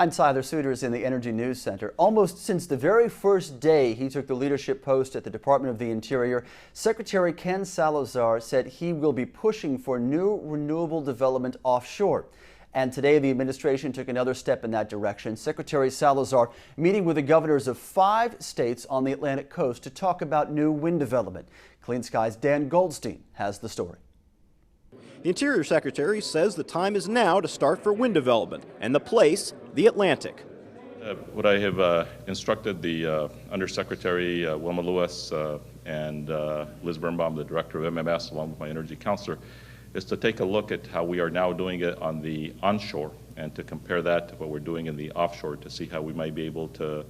I'm Tyler Souters in the Energy News Center. Almost since the very first day he took the leadership post at the Department of the Interior, Secretary Ken Salazar said he will be pushing for new renewable development offshore. And today the administration took another step in that direction. Secretary Salazar meeting with the governors of 5 states on the Atlantic coast to talk about new wind development. Clean Sky's Dan Goldstein has the story. The Interior Secretary says the time is now to start for wind development, and the place, the Atlantic. What I have instructed the Undersecretary Wilma Lewis and Liz Birnbaum, the Director of MMS, along with my Energy Counselor, is to take a look at how we are now doing it on the onshore and to compare that to what we're doing in the offshore to see how we might be able to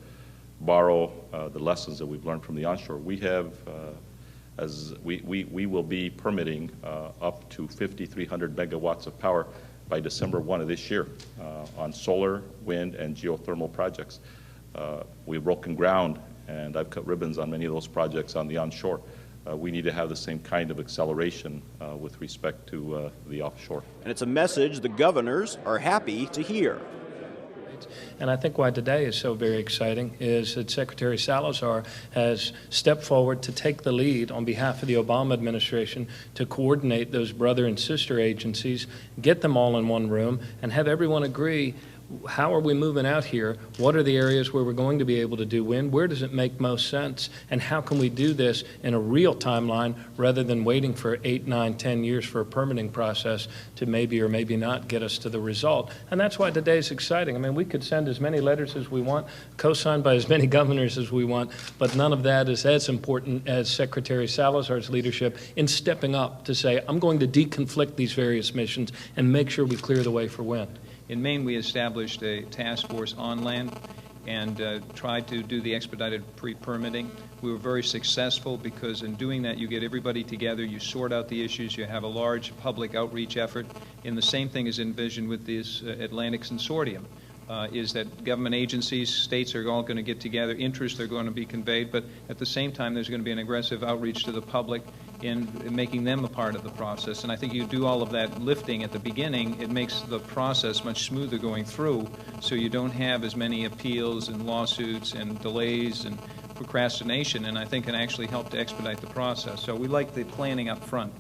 borrow the lessons that we've learned from the onshore. We have we will be permitting up to 5,300 megawatts of power by December 1 of this year on solar, wind, and geothermal projects. We've broken ground, and I've cut ribbons on many of those projects on the onshore. We need to have the same kind of acceleration with respect to the offshore. And it's a message the governors are happy to hear. And I think why today is so very exciting is that Secretary Salazar has stepped forward to take the lead on behalf of the Obama administration to coordinate those brother and sister agencies, get them all in one room, and have everyone agree, how are we moving out here? What are the areas where we're going to be able to do wind? Where does it make most sense? And how can we do this in a real timeline rather than waiting for 8, 9, 10 years for a permitting process to maybe or maybe not get us to the result? And that's why today's exciting. I mean, we could send as many letters as we want, co-signed by as many governors as we want, but none of that is as important as Secretary Salazar's leadership in stepping up to say, I'm going to deconflict these various missions and make sure we clear the way for wind. In Maine, we established a task force on land and tried to do the expedited pre-permitting. We were very successful because in doing that you get everybody together, you sort out the issues, you have a large public outreach effort, and the same thing is envisioned with this Atlantic Consortium. Is that government agencies, states are all going to get together, interests are going to be conveyed, but at the same time there's going to be an aggressive outreach to the public in making them a part of the process. And I think you do all of that lifting at the beginning, it makes the process much smoother going through, so you don't have as many appeals and lawsuits and delays and procrastination, and I think can actually help to expedite the process. So we like the planning up front.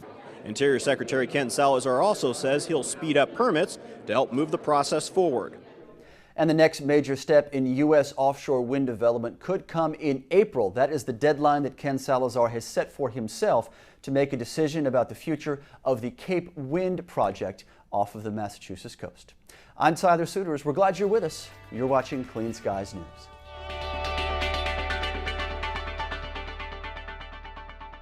Interior Secretary Ken Salazar also says he'll speed up permits to help move the process forward. And the next major step in U.S. offshore wind development could come in April. That is the deadline that Ken Salazar has set for himself to make a decision about the future of the Cape Wind project off of the Massachusetts coast. I'm Tyler Souters. We're glad you're with us. You're watching Clean Skies News.